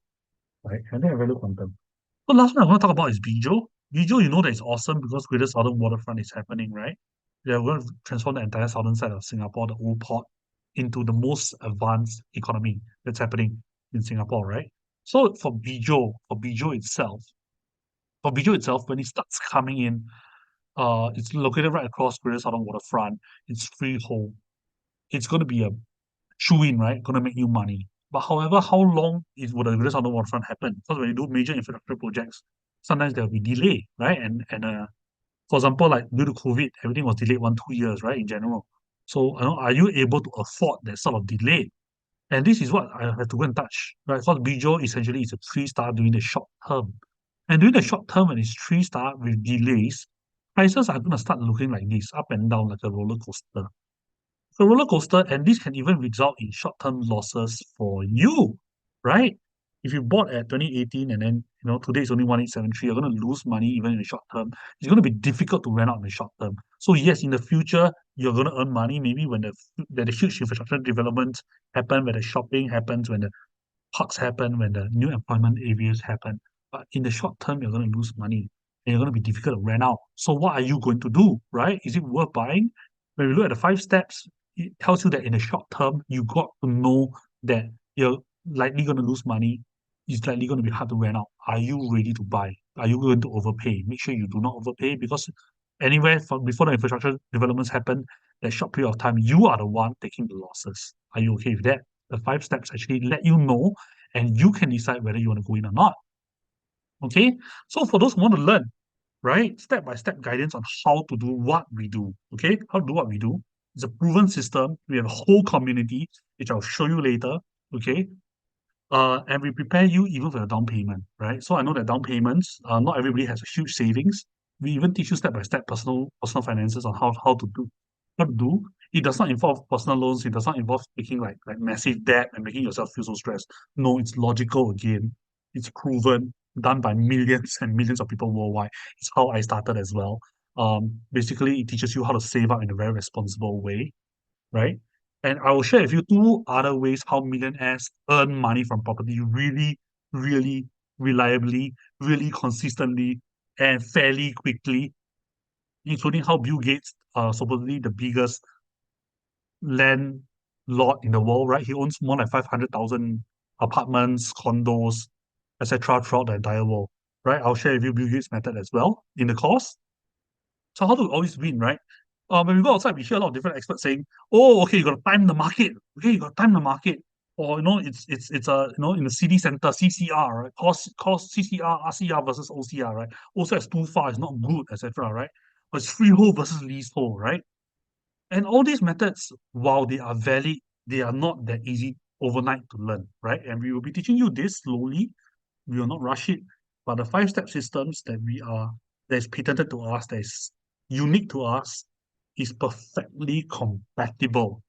right? Entering at a very low quantum. So last one I want to talk about is Bijo. Bijo, you know that it's awesome because Greater Southern Waterfront is happening, right? They're going to transform the entire southern side of Singapore, the old port, into the most advanced economy that's happening in Singapore, right? So for Bijo itself, when it starts coming in, it's located right across Greater Southern Waterfront. It's freehold. It's going to be a chew-in, right? Going to make you money. But however, how long is would the Greater Southern Waterfront happen? Because when you do major infrastructure projects, sometimes there will be delay, right? And for example, like due to COVID, everything was delayed 1, 2 years, right? In general. So, are you able to afford that sort of delay? And this is what I have to go and touch, right? Because Bijo essentially is a 3 star during the short term. And during the short term, when it's 3 star with delays, prices are going to start looking like this, up and down like a roller coaster. A roller coaster, and this can even result in short-term losses for you, right? If you bought at 2018 and then today it's only 1873, you're going to lose money even in the short term. It's going to be difficult to rent out in the short term. So yes, in the future you're going to earn money maybe when the huge infrastructure developments happen, when the shopping happens, when the parks happen, when the new employment areas happen. But in the short term, you're going to lose money and you're going to be difficult to rent out. So what are you going to do, right? Is it worth buying? When we look at the 5 steps, it tells you that in the short term, you got to know that you're likely going to lose money. It's likely going to be hard to rent out. Are you ready to buy? Are you going to overpay? Make sure you do not overpay because anywhere from before the infrastructure developments happen, that short period of time, you are the one taking the losses. Are you okay with that? The 5 steps actually let you know, and you can decide whether you want to go in or not. Okay. So for those who want to learn, right, step by step guidance on how to do what we do. Okay, how to do what we do. It's a proven system. We have a whole community, which I'll show you later. Okay, and we prepare you even for the down payment, right? So I know that down payments, not everybody has a huge savings. We even teach you step by step personal finances on how to do. It does not involve personal loans. It does not involve taking like massive debt and making yourself feel so stressed. No, it's logical again. It's proven, done by millions and millions of people worldwide. It's how I started as well. Basically, it teaches you how to save up in a very responsible way, right? And I will share with you two other ways how millionaires earn money from property really, really reliably, really consistently, and fairly quickly, including how Bill Gates, supposedly the biggest land lot in the world, right? He owns more than 500,000 apartments, condos, etc. throughout the entire world, right? I'll share with you Bill Gates' method as well in the course. So how do we always win, right? When we go outside, we hear a lot of different experts saying, "Oh, okay, you got to time the market. Okay, you got to time the market." Or it's a in the city center CCR, right? Cost CCR RCR versus OCR, right? Also, it's too far, it's not good, etc. Right? But it's freehold versus leasehold, right? And all these methods, while they are valid, they are not that easy overnight to learn, right? And we will be teaching you this slowly. We will not rush it. But the five-step systems that is patented to us, that is unique to us, is perfectly compatible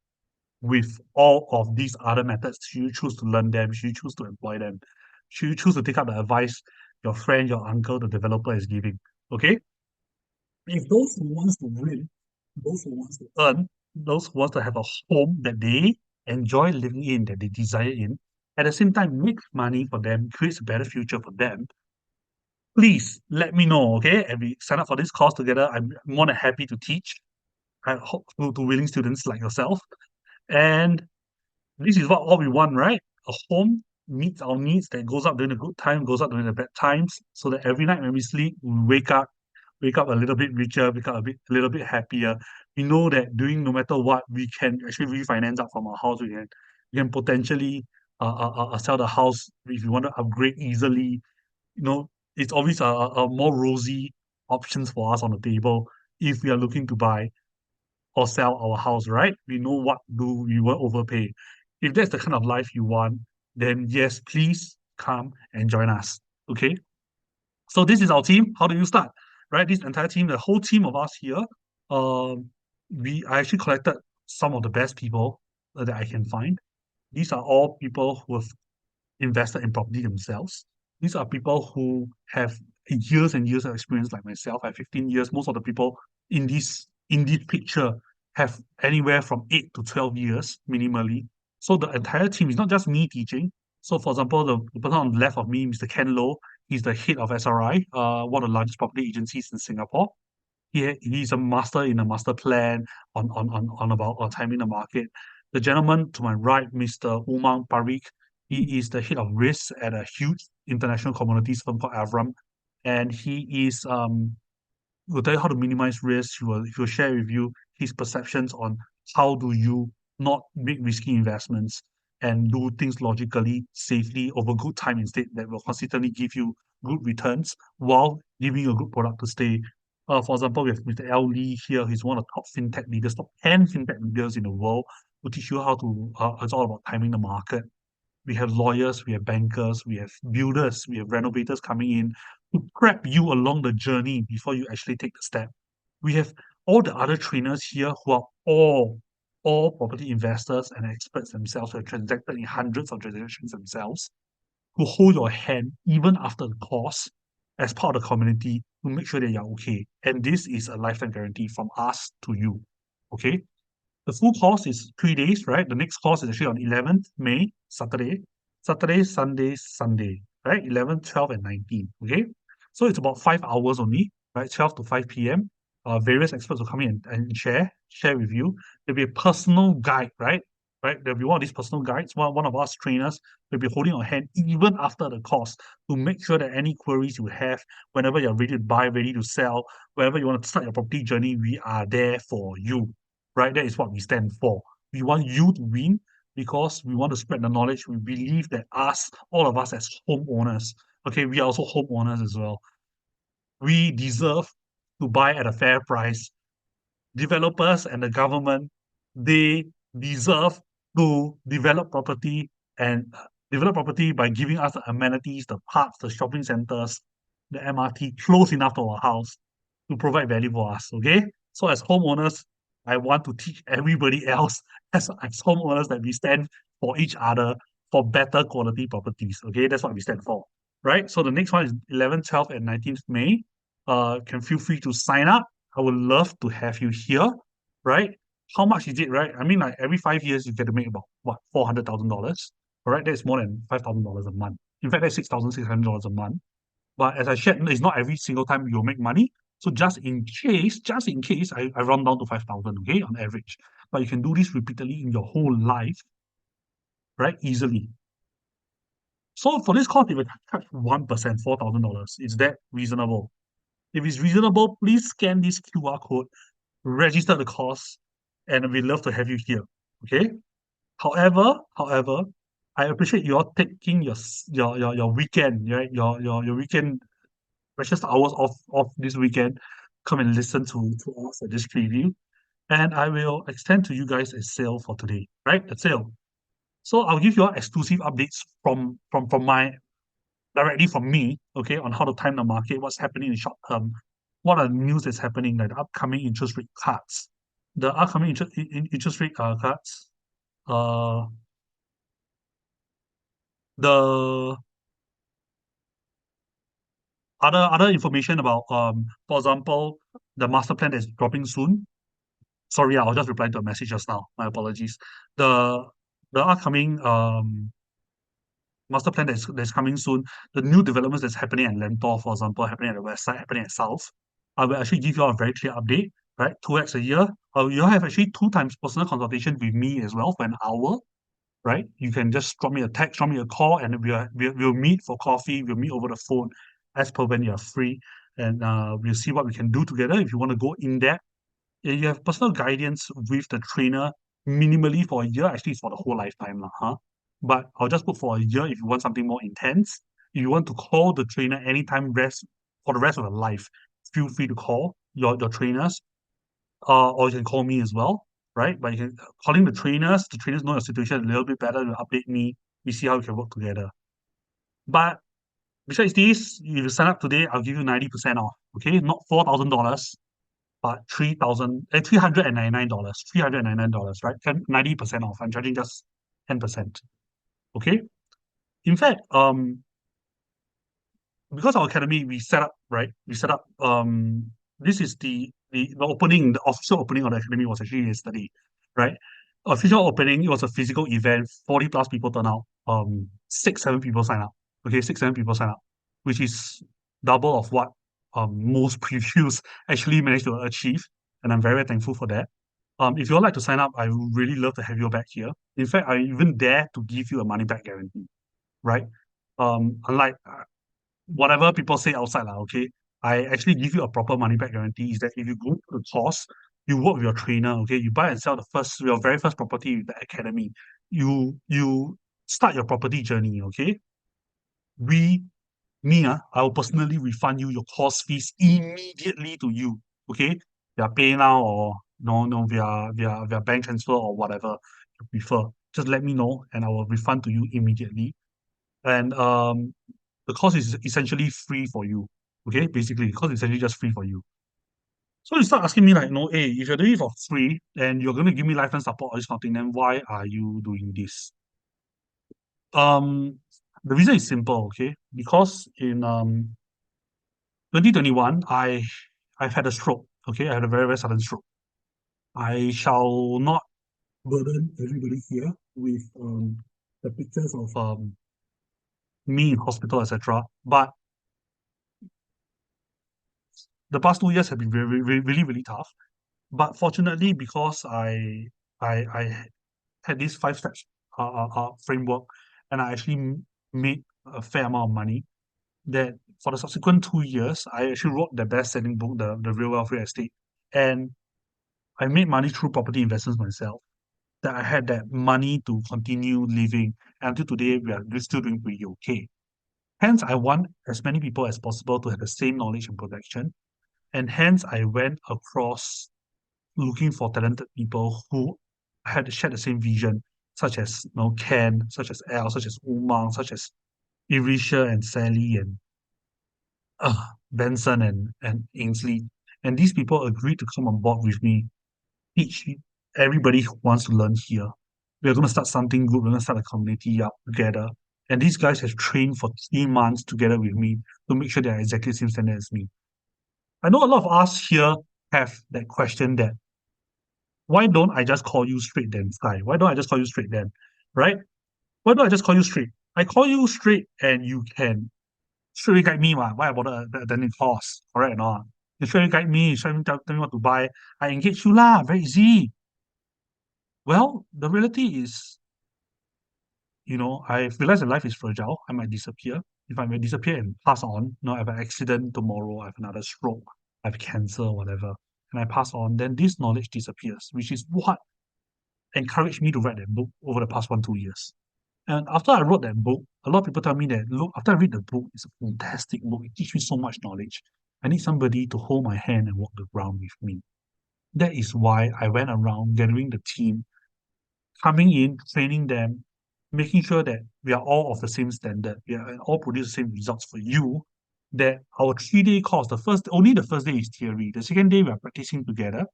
with all of these other methods. Should you choose to learn them? Should you choose to employ them? Should you choose to take up the advice your friend, your uncle, the developer is giving? Okay? If those who wants to win, those who wants to earn, those who wants to have a home that they enjoy living in, that they desire in, at the same time make money for them, creates a better future for them, please let me know, okay? And we sign up for this course together. I'm more than happy to teach. I hope to willing students like yourself. And this is what all we want, right? A home meets our needs that goes up during the good time, goes up during the bad times, so that every night when we sleep, we wake up a little bit richer, wake up a little bit happier. We know that doing no matter what, we can actually refinance up from our house. We can potentially sell the house if we want to upgrade easily. You know, it's always a more rosy options for us on the table if we are looking to buy or sell our house, right? We know what do we won't overpay. If that's the kind of life you want, then yes, please come and join us. Okay. So this is our team. How do you start? Right? This entire team, the whole team of us here, um, I actually collected some of the best people that I can find. These are all people who have invested in property themselves. These are people who have years and years of experience, like myself. I have 15 years. Most of the people in this picture have anywhere from 8 to 12 years minimally. So the entire team is not just me teaching. So, for example, the person on the left of me, Mr. Ken Low, he's the head of SRI, one of the largest property agencies in Singapore. He's a master in a master plan on about timing the market. The gentleman to my right, Mr. Umang Parikh, he is the head of risk at a huge international commodities firm called Avram, and will tell you how to minimize risk. He will share with you his perceptions on how do you not make risky investments and do things logically, safely over good time instead that will consistently give you good returns while giving you a good product to stay. For example, we have Mr. L. Lee here. He's one of the top fintech leaders, top 10 fintech leaders in the world, who teach you how to, it's all about timing the market. We have lawyers, we have bankers, we have builders, we have renovators coming in to prep you along the journey before you actually take the step. We have all the other trainers here who are all property investors and experts themselves who have transacted in hundreds of transactions themselves, who hold your hand even after the course as part of the community to make sure that you're okay. And this is a lifetime guarantee from us to you. Okay. The full course is 3 days, right? The next course is actually on 11th May, Saturday. Saturday, Sunday, Sunday, right? 11, 12, and 19. Okay. So it's about 5 hours only, right? 12 to 5 p.m. Various experts will come in and share with you. There'll be a personal guide, right? Right. There'll be one of these personal guides. One of us trainers will be holding your hand even after the course to make sure that any queries you have, whenever you're ready to buy, ready to sell, wherever you want to start your property journey, we are there for you, right? That is what we stand for. We want you to win because we want to spread the knowledge. We believe that all of us as homeowners, okay, we are also homeowners as well. We deserve to buy at a fair price. Developers and the government, they deserve to and develop property by giving us the amenities, the parks, the shopping centers, the MRT close enough to our house to provide value for us. Okay. So as homeowners, I want to teach everybody else as homeowners that we stand for each other for better quality properties. Okay. That's what we stand for. Right. So the next one is 11th, 12th, and 19th May. Can feel free to sign up. I would love to have you here, right? How much is it, right? I mean, like every 5 years, you get to make about what, $400,000, all right? That's more than $5,000 a month. In fact, that's $6,600 a month. But as I shared, it's not every single time you'll make money. So just in case, I run down to 5,000, okay, on average. but you can do this repeatedly in your whole life, right? Easily. So for this course, if it charge 1%, $4,000, is that reasonable? If it's reasonable, please scan this QR code, register the course, and we'd love to have you here. Okay. However, I appreciate you all taking your weekend, right? Your weekend precious hours of this weekend, come and listen to us at this preview. And I will extend to you guys a sale for today, right? A sale. So I'll give you all exclusive updates from my directly from me, okay, on how to time the market, what's happening in short term, what are the news that's happening, like the upcoming interest rate cuts, the upcoming interest rate cuts, uh, the other information about for example, the master plan that's dropping soon. Sorry, I'll just reply to a message just now. My apologies. The the upcoming master plan that's coming soon, the new developments that's happening at Lentor, for example, happening at the west side, happening at south. I will actually give you a very clear update, right? 2x a year. You have actually 2 times personal consultation with me as well for an hour, right? You can just drop me a text, drop me a call, and we'll meet for coffee. We'll meet over the phone as per when you're free, and we'll see what we can do together. If you want to go in depth, you have personal guidance with the trainer minimally for a year. Actually, it's for the whole lifetime, lah, huh? But I'll just book for a year if you want something more intense. If you want to call the trainer anytime rest for the rest of your life, feel free to call your trainers, or you can call me as well, right? But you can calling the trainers know your situation a little bit better to update me. We see how we can work together. But besides this, if you sign up today, I'll give you 90% off. Okay, not $4,000, but $399, $399, right? 90% off. I'm charging just 10%. Okay. In fact, because our academy we set up, right? We set up this is the opening, the official opening of the academy was actually yesterday, right? Official opening, it was a physical event, 40 plus people turn out. Six, seven people sign up. Okay, six, seven people sign up, which is double of what most previews actually managed to achieve. And I'm very thankful for that. If you'd like to sign up, I would really love to have you back here. In fact, I even dare to give you a money back guarantee, right? Unlike whatever people say outside, lah, okay, I actually give you a proper money back guarantee. Is that if you go to the course, you work with your trainer, okay, you buy and sell your very first property with the academy, you start your property journey, okay, we I will personally refund you your course fees immediately to you, okay, via PayNow or no via bank transfer or whatever you prefer. Just let me know and I will refund to you immediately. And the course is essentially free for you. Okay, basically, the course is essentially just free for you. So you start asking me like, no, hey, if you're doing it for free and you're gonna give me lifetime support or this kind of thing, then why are you doing this? Um, the reason is simple, okay? Because in 2021, I've had a stroke. Okay, I had a very, very sudden stroke. I shall not burden everybody here with the pictures of me in hospital, etc. But the past 2 years have been really, really tough. But fortunately, because I had this 5 steps framework, and I actually made a fair amount of money. That for the subsequent 2 years, I actually wrote the best-selling book, the Real Wealth Real Estate, and I made money through property investments myself. That I had that money to continue living. And until today, we're still doing pretty okay. Hence, I want as many people as possible to have the same knowledge and protection. And hence, I went across looking for talented people who had shared the same vision, such as Ken, such as Al, such as Umang, such as Irisha and Sally and Benson and Ainsley. And these people agreed to come on board with me, teach everybody who wants to learn here. We're going to start something good. We're going to start a community up together. And these guys have trained for 3 months together with me to make sure they're exactly the same standard as me. I know a lot of us here have that question that why don't I just call you straight then, Sky? Why don't I just call you straight then? Right? Why don't I just call you straight? I call you straight and you can straight guide me, why I bother attending course, correct or not? You straight guide me, tell me what to buy. I engage you lah, very easy. Well, the reality is, I've realized that life is fragile. I might disappear. If I may disappear and pass on, I have an accident tomorrow, I have another stroke, I have cancer, whatever, and I pass on, then this knowledge disappears, which is what encouraged me to write that book over the past 1, 2 years. And after I wrote that book, a lot of people tell me that, look, after I read the book, it's a fantastic book. It teaches me so much knowledge. I need somebody to hold my hand and walk the ground with me. That is why I went around gathering the team, coming in, training them, making sure that we are all of the same standard, we are all produce the same results for you. That our 3 day course, only the first day is theory. The second day we are practicing together.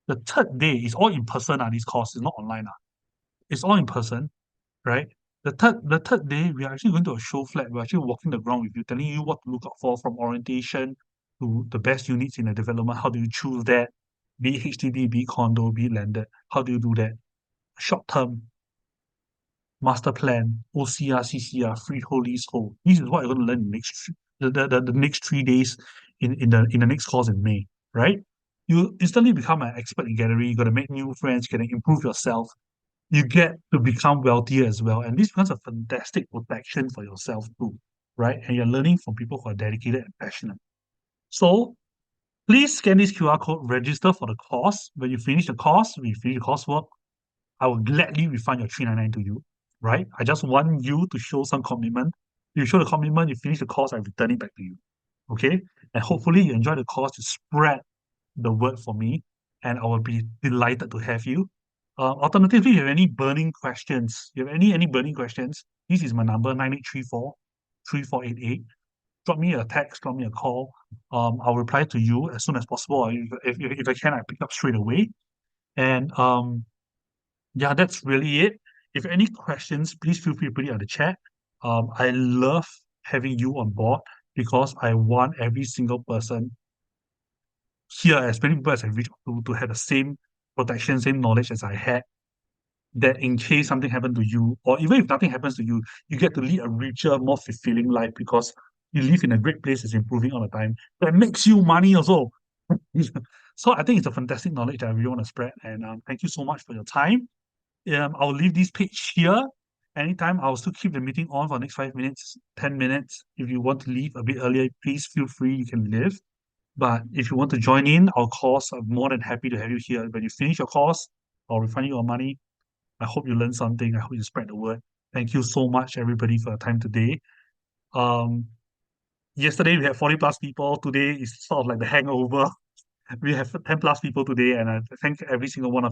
The third day is all in person. This course is not online. It's all in person, right? The third day, we are actually going to a show flat. We're actually walking the ground with you, telling you what to look out for from orientation to the best units in the development. How do you choose that? Be it HDB, be it condo, be it landed. How do you do that? Short term, master plan, OCR, CCR, freehold, leasehold. This is what you're going to learn in the next 3 days in the next course in May, right? You instantly become an expert in gallery. You got to make new friends. You got to improve yourself. You get to become wealthier as well. And this becomes a fantastic protection for yourself too, right? And you're learning from people who are dedicated and passionate. So please scan this QR code, register for the course. When you finish the course, when you finish the coursework, I will gladly refund your 399 to you, right? I just want you to show some commitment. You show the commitment, you finish the course, I return it back to you. Okay? And hopefully you enjoy the course, you spread the word for me, and I will be delighted to have you. Alternatively, if you have any burning questions, you have any burning questions, this is my number, 9834-3488. Drop me a text, drop me a call. I'll reply to you as soon as possible. If I can, I pick up straight away. And yeah, that's really it. If any questions, please feel free to put it on the chat. I love having you on board because I want every single person here, as many people as I reach out to have the same protection, same knowledge as I had, that in case something happened to you, or even if nothing happens to you, you get to lead a richer, more fulfilling life because you live in a great place that's improving all the time. That makes you money also. So I think it's a fantastic knowledge that I really want to spread. And thank you so much for your time. I'll leave this page here. Anytime, I'll still keep the meeting on for the next 5 minutes, 10 minutes. If you want to leave a bit earlier, please feel free, you can leave. But if you want to join in our course, I'm more than happy to have you here. When you finish your course, I'll refund you your money. I hope you learned something. I hope you spread the word. Thank you so much, everybody, for your time today. Um, Yesterday we had 40 plus people. Today is sort of like the hangover. We have 10 plus people today, and I thank every single one of you.